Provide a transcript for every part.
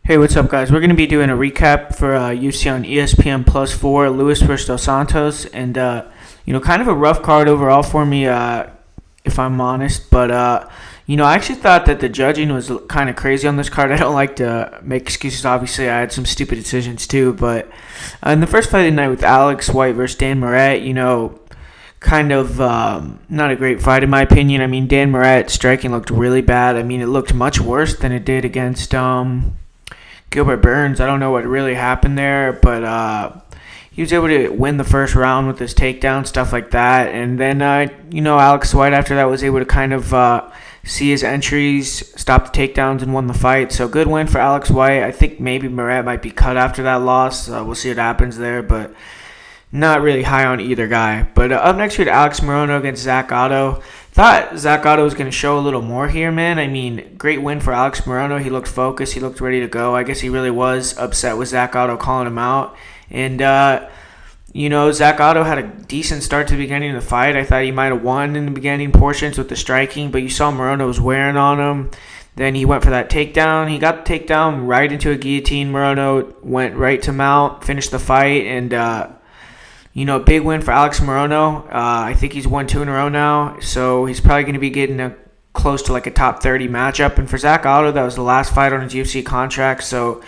Hey, what's up, guys? We're going to be doing a recap for UFC on ESPN Plus 4, Lewis versus Dos Santos, and kind of a rough card overall for me, if I'm honest. But I actually thought that the judging was kind of crazy on this card. I don't like to make excuses. Obviously, I had some stupid decisions too. But in the first fight of the night with Alex White versus Dan Moret, kind of not a great fight in my opinion. I mean, Dan Moret's striking looked really bad. I mean, it looked much worse than it did against Gilbert Burns. I don't know what really happened there, but he was able to win the first round with his takedown, stuff like that. And then, Alex White after that was able to kind of see his entries, stop the takedowns, and won the fight. So good win for Alex White. I think maybe Moret might be cut after that loss. We'll see what happens there, but not really high on either guy. But up next we had Alex Morono against Zach Otto. Thought Zach Otto was going to show a little more here, man. I mean, great win for Alex Morono. He looked focused. He looked ready to go. I guess he really was upset with Zach Otto calling him out. And, Zach Otto had a decent start to the beginning of the fight. I thought he might have won in the beginning portions with the striking, but you saw Morono was wearing on him. Then he went for that takedown. He got the takedown right into a guillotine. Morono went right to mount, finished the fight, and big win for Alex Morono. I think he's won 2 in a row now, so he's probably going to be getting close to like a top 30 matchup. And for Zach Otto, that was the last fight on his UFC contract, so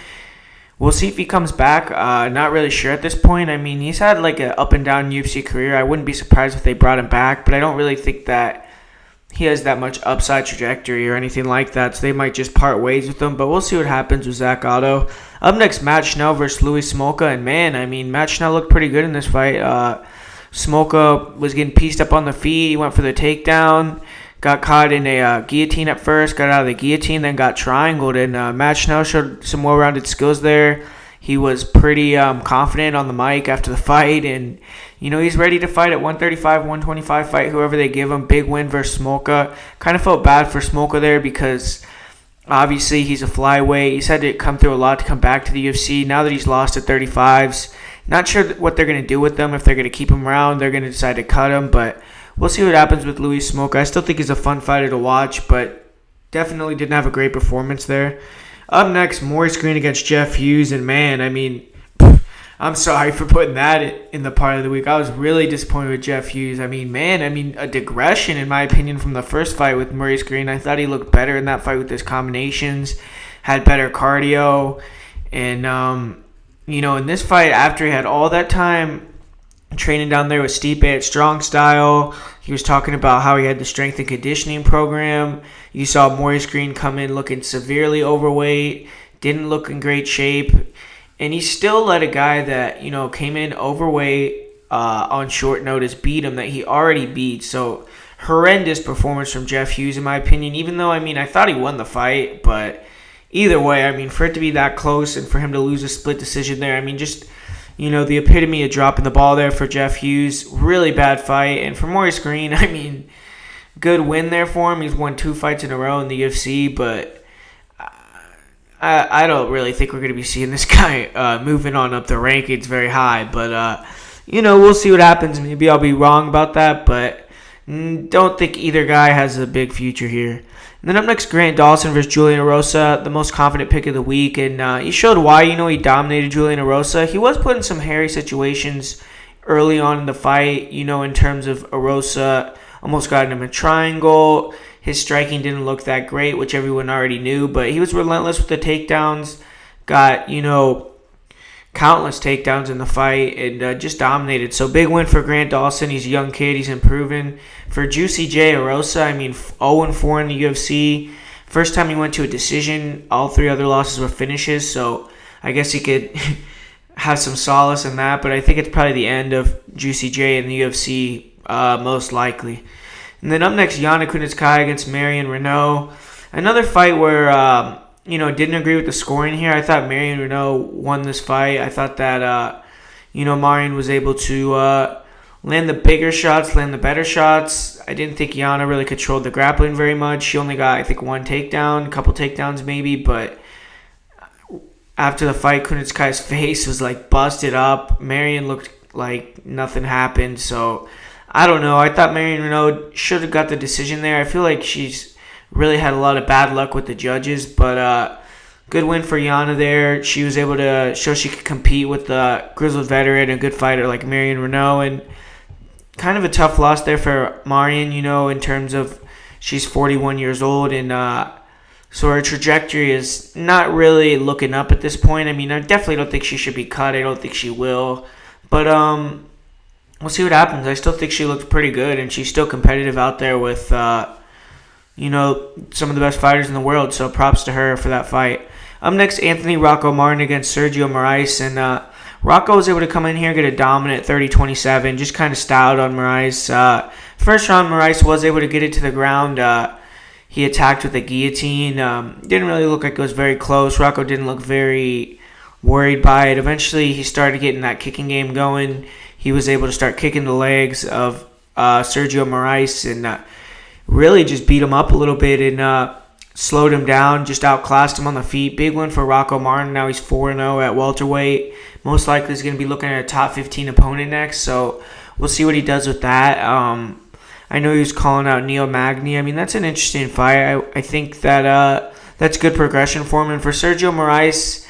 we'll see if he comes back. Not really sure at this point. I mean, he's had like an up and down UFC career. I wouldn't be surprised if they brought him back, but I don't really think that he has that much upside trajectory or anything like that, so they might just part ways with him. But we'll see what happens with Zach Otto. Up next, Matt Schnell versus Louis Smolka. And man, I mean, Matt Schnell looked pretty good in this fight. Smolka was getting pieced up on the feet. He went for the takedown. Got caught in a guillotine at first. Got out of the guillotine, then got triangled. And Matt Schnell showed some well-rounded skills there. He was pretty confident on the mic after the fight. And, he's ready to fight at 135, 125, fight whoever they give him. Big win versus Smolka. Kind of felt bad for Smolka there because obviously he's a flyweight. He's had to come through a lot to come back to the UFC. Now that he's lost at 35s, not sure what they're going to do with him. If they're going to keep him around, they're going to decide to cut him. But we'll see what happens with Louis Smolka. I still think he's a fun fighter to watch, but definitely didn't have a great performance there. Up next, Maurice Green against Jeff Hughes. And man, I mean, I'm sorry for putting that in the part of the week. I was really disappointed with Jeff Hughes. I mean, a digression in my opinion from the first fight with Maurice Green. I thought he looked better in that fight with his combinations, had better cardio. And, in this fight, after he had all that time training down there with Stipe at Strong Style, he was talking about how he had the strength and conditioning program. You saw Maurice Green come in looking severely overweight, didn't look in great shape. And he still let a guy that, came in overweight on short notice beat him that he already beat. So, horrendous performance from Jeff Hughes, in my opinion. Even though, I thought he won the fight. But either way, for it to be that close and for him to lose a split decision there, the epitome of dropping the ball there for Jeff Hughes. Really bad fight. And for Maurice Green, good win there for him. He's won 2 fights in a row in the UFC, but I don't really think we're going to be seeing this guy moving on up the rankings very high. But, we'll see what happens. Maybe I'll be wrong about that, but don't think either guy has a big future here. And then up next, Grant Dawson versus Julian Erosa, the most confident pick of the week. And he showed why, he dominated Julian Erosa. He was put in some hairy situations early on in the fight, in terms of Erosa almost got him a triangle. His striking didn't look that great, which everyone already knew, but he was relentless with the takedowns. Got, countless takedowns in the fight and just dominated. So big win for Grant Dawson. He's a young kid. He's improving. For Juicy J. Erosa, 0-4 in the UFC. First time he went to a decision. All 3 other losses were finishes, so I guess he could have some solace in that. But I think it's probably the end of Juicy J in the UFC, most likely. And then up next, Yana Kunitskaya against Marion Renault. Another fight where, didn't agree with the scoring here. I thought Marion Renault won this fight. I thought that, Marion was able to land the bigger shots, land the better shots. I didn't think Yana really controlled the grappling very much. She only got, 1 takedown, a couple takedowns maybe, but after the fight, Kunitskaya's face was, busted up. Marion looked like nothing happened, so I don't know. I thought Marion Renault should have got the decision there. I feel like she's really had a lot of bad luck with the judges, but good win for Yana there. She was able to show she could compete with the grizzled veteran, a good fighter like Marion Renault, and kind of a tough loss there for Marion, in terms of she's 41 years old, and so her trajectory is not really looking up at this point. I mean, I definitely don't think she should be cut. I don't think she will, but we'll see what happens. I still think she looks pretty good, and she's still competitive out there with some of the best fighters in the world. So props to her for that fight. Up next, Anthony Rocco Martin against Sergio Moraes, and Rocco was able to come in here, get a dominant 30-27, just kind of styled on Moraes. First round, Moraes was able to get it to the ground. He attacked with a guillotine. Didn't really look like it was very close. Rocco didn't look very worried by it. Eventually, he started getting that kicking game going. He was able to start kicking the legs of Sergio Moraes and really just beat him up a little bit and slowed him down, just outclassed him on the feet. Big win for Rocco Martin. Now he's 4-0 at welterweight. Most likely he's going to be looking at a top 15 opponent next, so we'll see what he does with that. I know he was calling out Neil Magny. I mean, that's an interesting fight. I think that that's good progression for him. And for Sergio Moraes,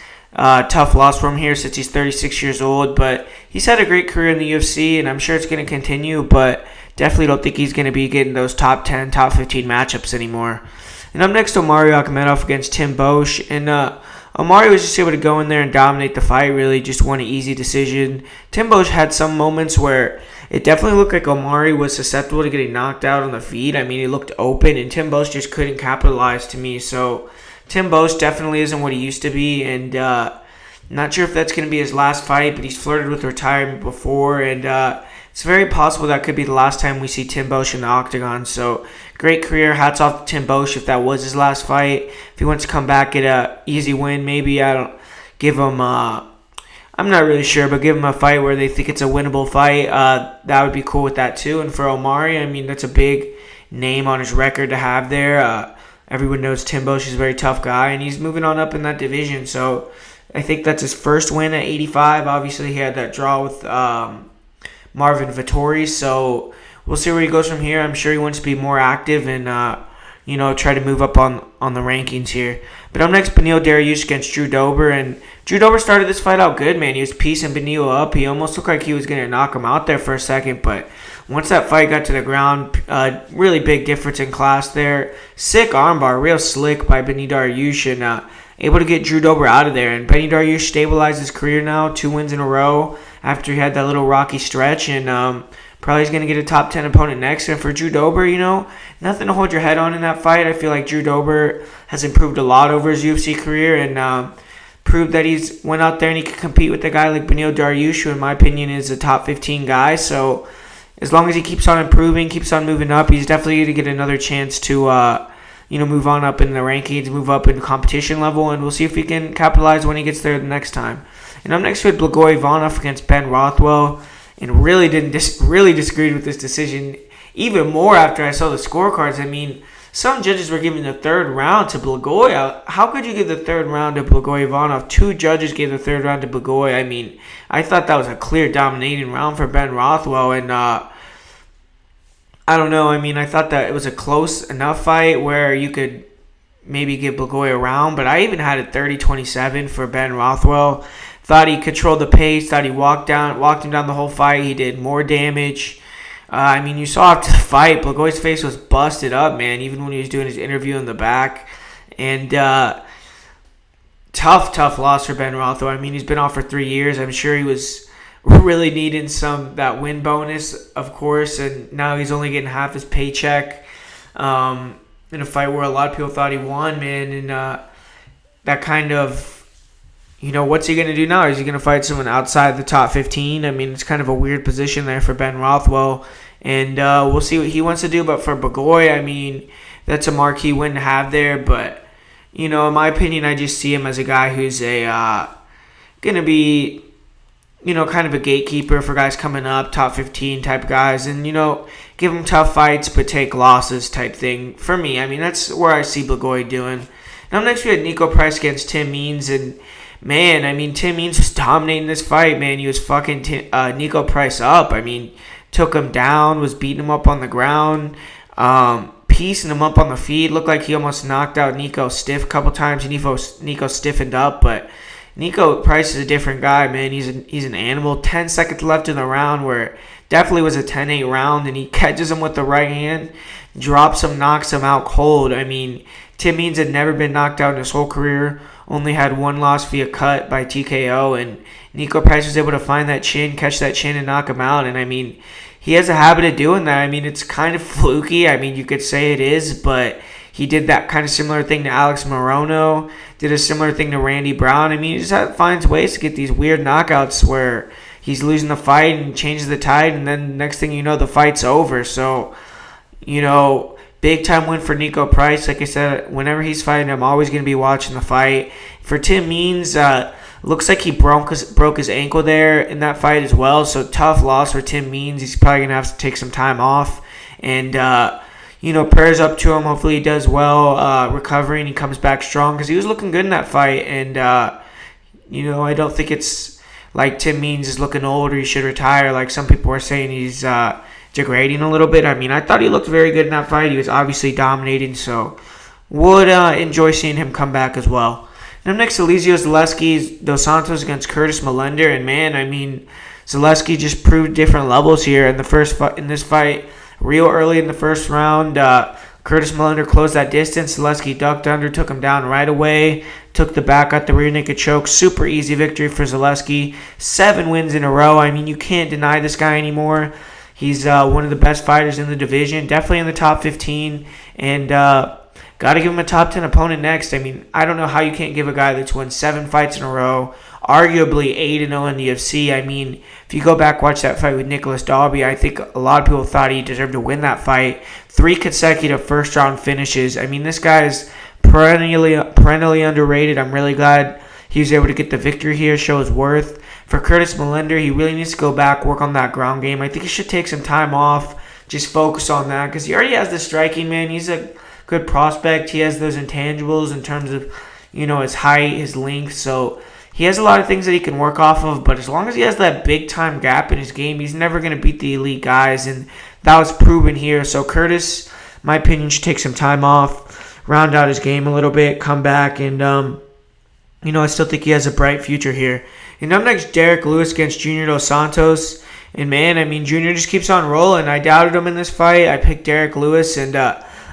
tough loss for him here since he's 36 years old, but he's had a great career in the UFC, and I'm sure it's going to continue, but definitely don't think he's going to be getting those top 10, top 15 matchups anymore. And up next, Omari Akhmedov against Tim Bosch. And Omari was just able to go in there and dominate the fight, really just won an easy decision. Tim Bosch had some moments where it definitely looked like Omari was susceptible to getting knocked out on the feet. I mean, he looked open, and Tim Bosch just couldn't capitalize to me. So Tim Bosch definitely isn't what he used to be, and not sure if that's going to be his last fight, but he's flirted with retirement before, and it's very possible that could be the last time we see Tim Bosch in the octagon. So great career. Hats off to Tim Bosch if that was his last fight. If he wants to come back, get an easy win, maybe I don't give him. I'm not really sure, but give him a fight where they think it's a winnable fight. That would be cool with that too. And for Omari, I mean, that's a big name on his record to have there. Everyone knows Tim Bosch is a very tough guy, and he's moving on up in that division. So I think that's his first win at 85. Obviously, he had that draw with Marvin Vettori, so we'll see where he goes from here. I'm sure he wants to be more active and try to move up on the rankings here. But up next, Beneil Dariush against Drew Dober, and Drew Dober started this fight out good, man. He was piecing Beneil up. He almost looked like he was going to knock him out there for a second, but once that fight got to the ground, really big difference in class there. Sick armbar, real slick by Beneil Dariush, and able to get Drew Dober out of there. And Beneil Dariush stabilized his career now, 2 wins in a row after he had that little rocky stretch, and probably is going to get a top 10 opponent next. And for Drew Dober, nothing to hold your head on in that fight. I feel like Drew Dober has improved a lot over his UFC career and proved that he's went out there and he could compete with a guy like Beneil Dariush, who in my opinion is a top 15 guy. So as long as he keeps on improving, keeps on moving up, he's definitely going to get another chance to move on up in the rankings, move up in the competition level, and we'll see if he can capitalize when he gets there the next time. And up next, we had Blagoy Ivanov against Ben Rothwell, and really disagreed with this decision even more after I saw the scorecards. I mean, some judges were giving the third round to Blagoy. How could you give the third round to Blagoy Ivanov? 2 judges gave the third round to Blagoy. I mean, I thought that was a clear dominating round for Ben Rothwell, and I don't know. I mean, I thought that it was a close enough fight where you could maybe give Blagoy a round, but I even had it 30-27 for Ben Rothwell. Thought he controlled the pace. Thought he walked him down the whole fight. He did more damage. I mean, you saw after the fight, Blagoy's face was busted up, man, even when he was doing his interview in the back. And tough loss for Ben Rothwell. I mean, he's been off for 3 years. I'm sure he was really needing that win bonus, of course, and now he's only getting half his paycheck in a fight where a lot of people thought he won, man. And that kind of, what's he going to do now? Is he going to fight someone outside the top 15? I mean, it's kind of a weird position there for Ben Rothwell, and we'll see what he wants to do. But for Blagoy, I mean, that's a marquee win to have there. But, in my opinion, I just see him as a guy who's going to be, kind of a gatekeeper for guys coming up, top 15 type guys, and, give him tough fights but take losses type thing. For me, I mean, that's where I see Blagoy doing. Now, next we had Nico Price against Tim Means, and man, I mean, Tim Means was dominating this fight, man. He was fucking Nico Price up. I mean, took him down, was beating him up on the ground. piecing him up on the feet. Looked like he almost knocked out Nico stiff a couple times. Nico stiffened up, but Nico Price is a different guy, man. He's an animal. 10 seconds left in the round, where definitely was a 10-8 round, and he catches him with the right hand, drops him, knocks him out cold. I mean, Tim Means had never been knocked out in his whole career, only had one loss via cut by TKO, and Nico Price was able to find that chin, catch that chin, and knock him out. And I mean, he has a habit of doing that. I mean, it's kind of fluky. I mean, you could say it is, but he did that kind of similar thing to Alex Morono, did a similar thing to Randy Brown. I mean, he just finds ways to get these weird knockouts where he's losing the fight and changes the tide, and then next thing you know, the fight's over. So, big time win for Nico Price. Like I said, whenever he's fighting, I'm always going to be watching the fight. For Tim Means, looks like he broke his ankle there in that fight as well. So tough loss for Tim Means. He's probably going to have to take some time off. And, prayers up to him. Hopefully he does well recovering. He comes back strong because he was looking good in that fight. And, I don't think it's like Tim Means is looking old or he should retire. Like some people are saying he's degrading a little bit. I mean, I thought he looked very good in that fight. He was obviously dominating, so would enjoy seeing him come back as well. And up next, Elizeu Zaleski dos Santos against Curtis Millender. And man, I mean, Zaleski just proved different levels here in this fight. Real early in the first round, Curtis Millender closed that distance. Zaleski ducked under, took him down right away, took the back, got the rear naked choke. Super easy victory for Zaleski. 7 wins in a row. I mean, you can't deny this guy anymore. He's one of the best fighters in the division, definitely in the top 15, and got to give him a top 10 opponent next. I mean, I don't know how you can't give a guy that's won 7 fights in a row, arguably 8-0 in the UFC. I mean, if you go back, watch that fight with Nicholas Dalby, I think a lot of people thought he deserved to win that fight. 3 consecutive first-round finishes. I mean, this guy is perennially underrated. I'm really glad he was able to get the victory here, show his worth. For Curtis Millender, he really needs to go back, work on that ground game. I think he should take some time off, just focus on that, because he already has the striking, man. He's a good prospect. He has those intangibles in terms of, his height, his length. So he has a lot of things that he can work off of, but as long as he has that big-time gap in his game, he's never going to beat the elite guys, and that was proven here. So Curtis, in my opinion, should take some time off, round out his game a little bit, come back, and, I still think he has a bright future here. And up next, Derek Lewis against Junior Dos Santos. And man, I mean, Junior just keeps on rolling. I doubted him in this fight. I picked Derek Lewis. And,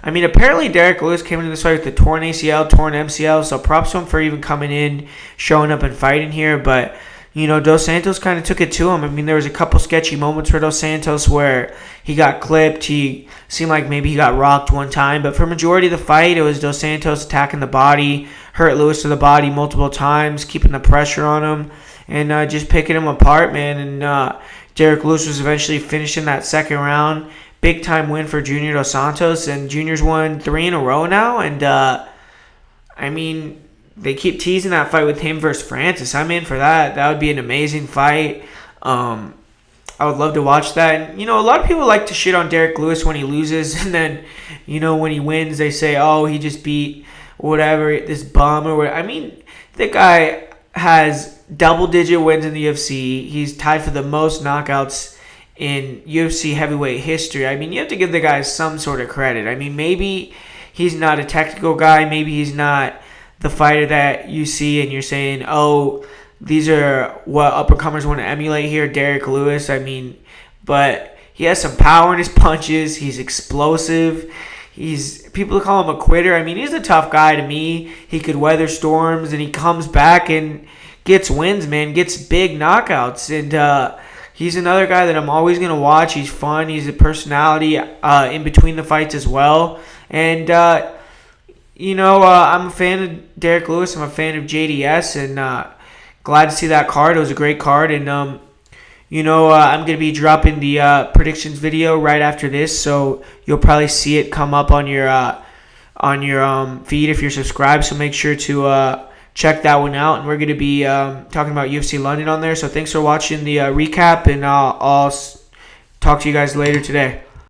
apparently Derek Lewis came into this fight with a torn ACL, torn MCL. So props to him for even coming in, showing up and fighting here. But, Dos Santos kind of took it to him. I mean, there was a couple sketchy moments for Dos Santos where he got clipped. He seemed like maybe he got rocked one time. But for majority of the fight, it was Dos Santos attacking the body, hurt Lewis to the body multiple times, keeping the pressure on him, and just picking him apart, man. And Derek Lewis was eventually finishing that second round. Big-time win for Junior Dos Santos, and Junior's won 3 in a row now. And, they keep teasing that fight with him versus Francis. I'm in for that. That would be an amazing fight. I would love to watch that. And, a lot of people like to shit on Derek Lewis when he loses, and then, when he wins, they say, oh, he just beat whatever, this bum or whatever. I mean, the guy has double-digit wins in the UFC. He's tied for the most knockouts in UFC heavyweight history. I mean, you have to give the guy some sort of credit. I mean, maybe he's not a technical guy. Maybe he's not the fighter that you see and you're saying, oh, these are what up-and-comers want to emulate here, Derek Lewis. I mean, but he has some power in his punches. He's explosive. People call him a quitter. I mean, he's a tough guy to me. He could weather storms, and he comes back and gets wins, man, gets big knockouts. And he's another guy that I'm always going to watch. He's fun. He's a personality in between the fights as well. And, I'm a fan of Derek Lewis. I'm a fan of JDS, and glad to see that card. It was a great card. And, I'm going to be dropping the predictions video right after this, so you'll probably see it come up on your feed if you're subscribed. So make sure to check that one out. And we're going to be talking about UFC London on there. So thanks for watching the recap, and I'll talk to you guys later today.